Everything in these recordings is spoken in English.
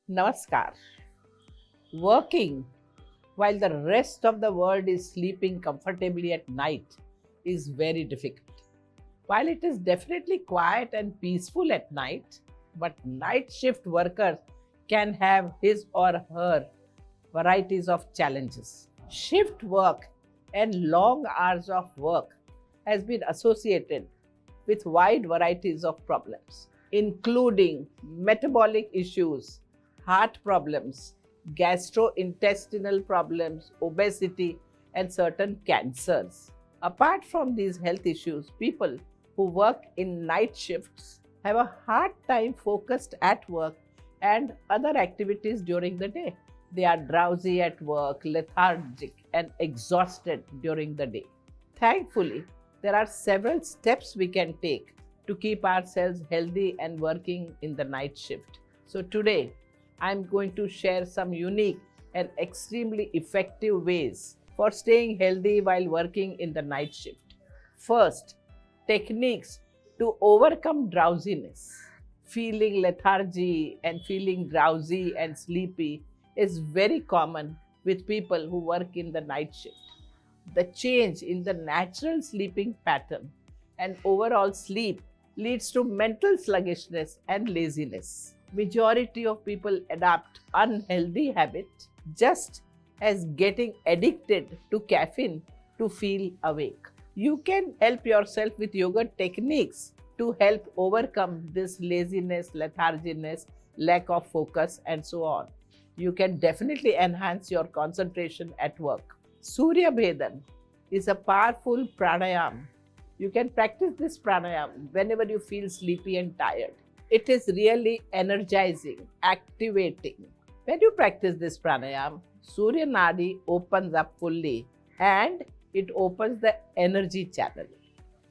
Namaskar. Working while the rest of the world is sleeping comfortably at night is very difficult. While it is definitely quiet and peaceful at night, but night shift workers can have his or her varieties of challenges. Shift work and long hours of work has been associated with wide varieties of problems, including metabolic issues, heart problems, gastrointestinal problems, obesity, and certain cancers. Apart from these health issues, people who work in night shifts have a hard time focused at work and other activities during the day. They are drowsy at work, lethargic, and exhausted during the day. Thankfully, there are several steps we can take to keep ourselves healthy and working in the night shift. So, today I'm going to share some unique and extremely effective ways for staying healthy while working in the night shift. First, techniques to overcome drowsiness. Feeling lethargy and feeling drowsy and sleepy is very common with people who work in the night shift. The change in the natural sleeping pattern and overall sleep leads to mental sluggishness and laziness. Majority of people adopt unhealthy habits just as getting addicted to caffeine to feel awake. You can help yourself with yoga techniques to help overcome this laziness, letharginess, lack of focus, and so on. You can definitely enhance your concentration at work. Surya Bhedan is a powerful pranayam. You can practice this pranayam whenever you feel sleepy and tired. It is really energizing, activating. When you practice this pranayam, Surya Nadi opens up fully and it opens the energy channel.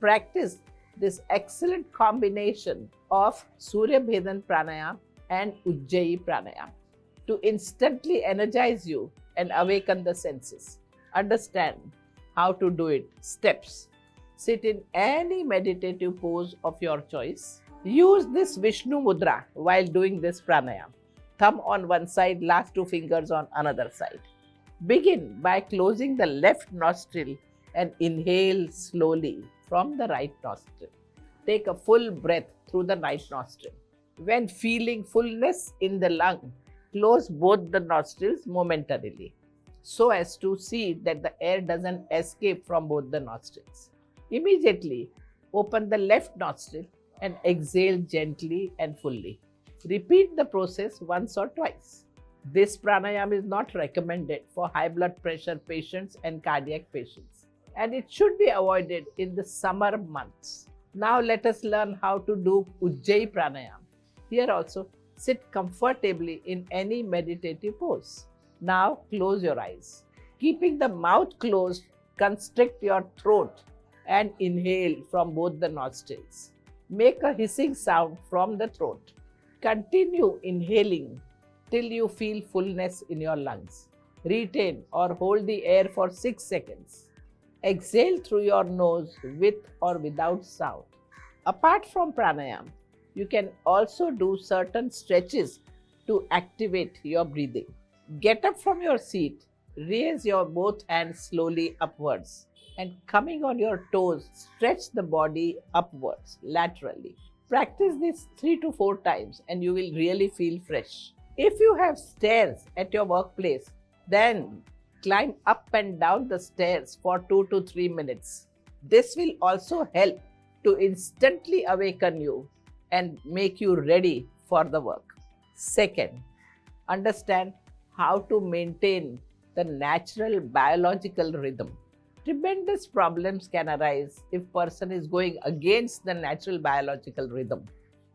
Practice this excellent combination of Surya Bhedan pranayam and Ujjayi pranayam to instantly energize you and awaken the senses. Understand how to do it. Steps. Sit in any meditative pose of your choice. Use this Vishnu Mudra while doing this pranayam. Thumb on one side, last two fingers on another side. Begin by closing the left nostril and inhale slowly from the right nostril. Take a full breath through the right nostril. When feeling fullness in the lung, close both the nostrils momentarily so as to see that the air doesn't escape from both the nostrils. Immediately open the left nostril and exhale gently and fully. Repeat the process once or twice. This pranayam is not recommended for high blood pressure patients and cardiac patients, and it should be avoided in the summer months. Now let us learn how to do Ujjayi pranayam. Here also, sit comfortably in any meditative pose. Now close your eyes. Keeping the mouth closed, constrict your throat and inhale from both the nostrils. Make a hissing sound from the throat. Continue inhaling till you feel fullness in your lungs. Retain or hold the air for 6 seconds. Exhale through your nose with or without sound. Apart from pranayam, you can also do certain stretches to activate your breathing. Get up from your seat, raise your both hands slowly upwards, and coming on your toes, stretch the body upwards laterally. Practice this 3 to 4 times and you will really feel fresh. If you have stairs at your workplace, then climb up and down the stairs for 2 to 3 minutes. This will also help to instantly awaken you and make you ready for the work. Second, understand how to maintain the natural biological rhythm. Tremendous problems can arise if person is going against the natural biological rhythm.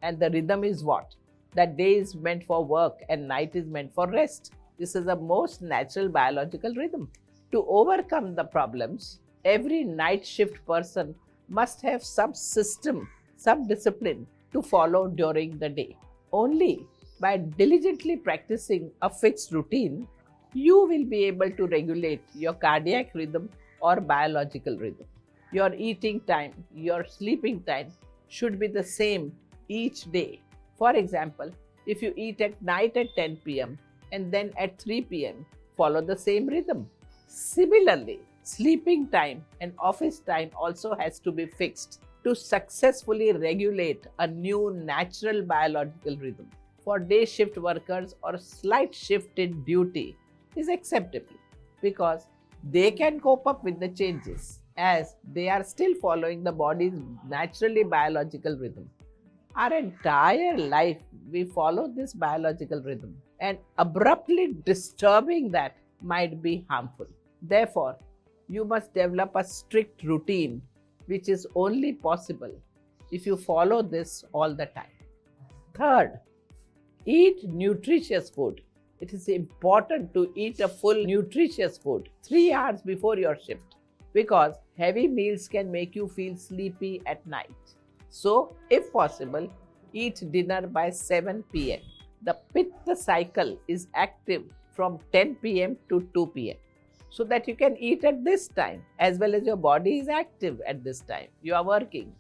And the rhythm is what? That day is meant for work and night is meant for rest. This is the most natural biological rhythm. To overcome the problems, every night shift person must have some system, some discipline to follow during the day. Only by diligently practicing a fixed routine, you will be able to regulate your cardiac rhythm or biological rhythm. Your eating time, your sleeping time should be the same each day. For example, If you eat at night at 10 p.m. and then at 3 p.m., follow the same rhythm. Similarly, sleeping time and office time also has to be fixed to successfully regulate a new natural biological rhythm. For day shift workers or slight shift in duty is acceptable because they can cope up with the changes as they are still following the body's naturally biological rhythm. Our entire life, we follow this biological rhythm, and abruptly disturbing that might be harmful. Therefore, you must develop a strict routine, which is only possible if you follow this all the time. Third, eat nutritious food. It is important to eat a full nutritious food 3 hours before your shift because heavy meals can make you feel sleepy at night. So, if possible, eat dinner by 7 pm. The Pitta cycle is active from 10 pm to 2 pm. So that you can eat at this time as well as your body is active at this time. You are working.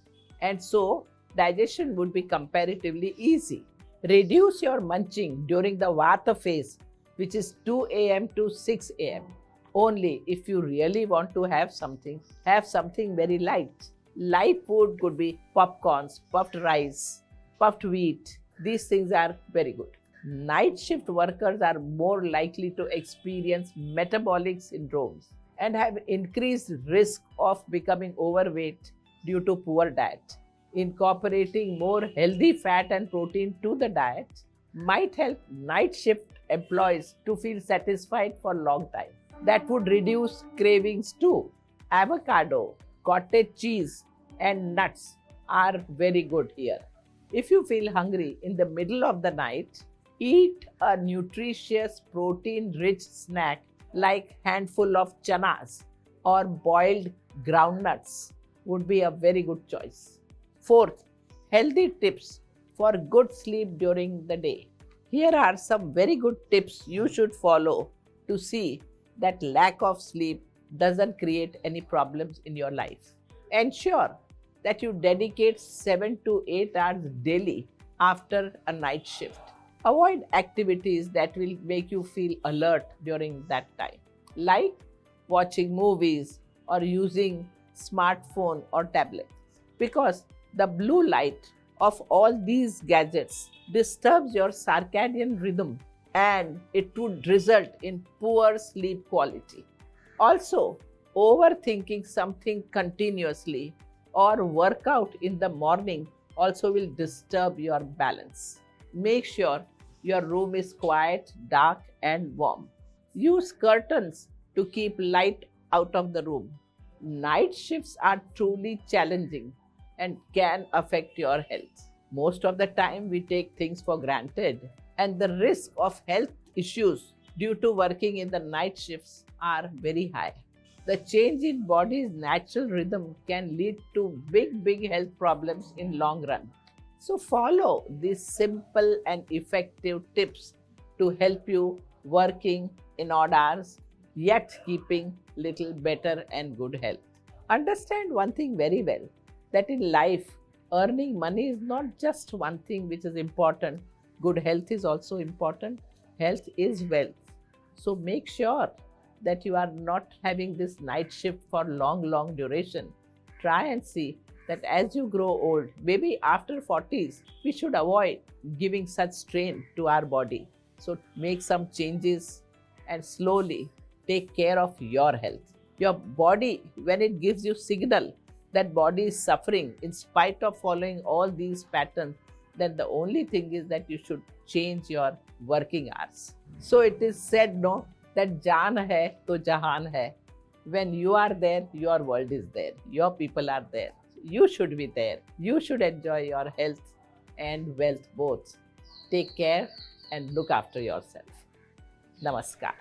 And so, digestion would be comparatively easy. Reduce your munching during the Vata phase, which is 2 am to 6 am. Only if you really want to have something very light. Light food could be popcorns, puffed rice, puffed wheat. These things are very good. Night shift workers are more likely to experience metabolic syndromes and have increased risk of becoming overweight due to poor diet. Incorporating more healthy fat and protein to the diet might help night shift employees to feel satisfied for a long time. That would reduce cravings too. Avocado, cottage cheese, and nuts are very good here. If you feel hungry in the middle of the night, eat a nutritious protein-rich snack like handful of chanas or boiled groundnuts would be a very good choice. Fourth, healthy tips for good sleep during the day. Here are some very good tips you should follow to see that lack of sleep doesn't create any problems in your life. Ensure that you dedicate 7 to 8 hours daily after a night shift. Avoid activities that will make you feel alert during that time, like watching movies or using smartphone or tablet, because the blue light of all these gadgets disturbs your circadian rhythm and it would result in poor sleep quality. Also, overthinking something continuously or work out in the morning also will disturb your balance. Make sure your room is quiet, dark, and warm. Use curtains to keep light out of the room. Night shifts are truly challenging and can affect your health. Most of the time, we take things for granted, and the risk of health issues due to working in the night shifts are very high. The change in body's natural rhythm can lead to big health problems in long run. So follow these simple and effective tips to help you working in odd hours yet keeping little better and good health. Understand one thing very well, that in life earning money is not just one thing which is important. Good health is also important. Health is wealth. So make sure that you are not having this night shift for long duration. Try and see that as you grow old, maybe after 40s, we should avoid giving such strain to our body. So make some changes and slowly take care of your health. Your body, when it gives you signal that body is suffering in spite of following all these patterns, then the only thing is that you should change your working hours. So it is said, no, that jaan hai to jahan hai. When you are there, your world is there. Your people are there. You should be there. You should enjoy your health and wealth both. Take care and look after yourself. Namaskar.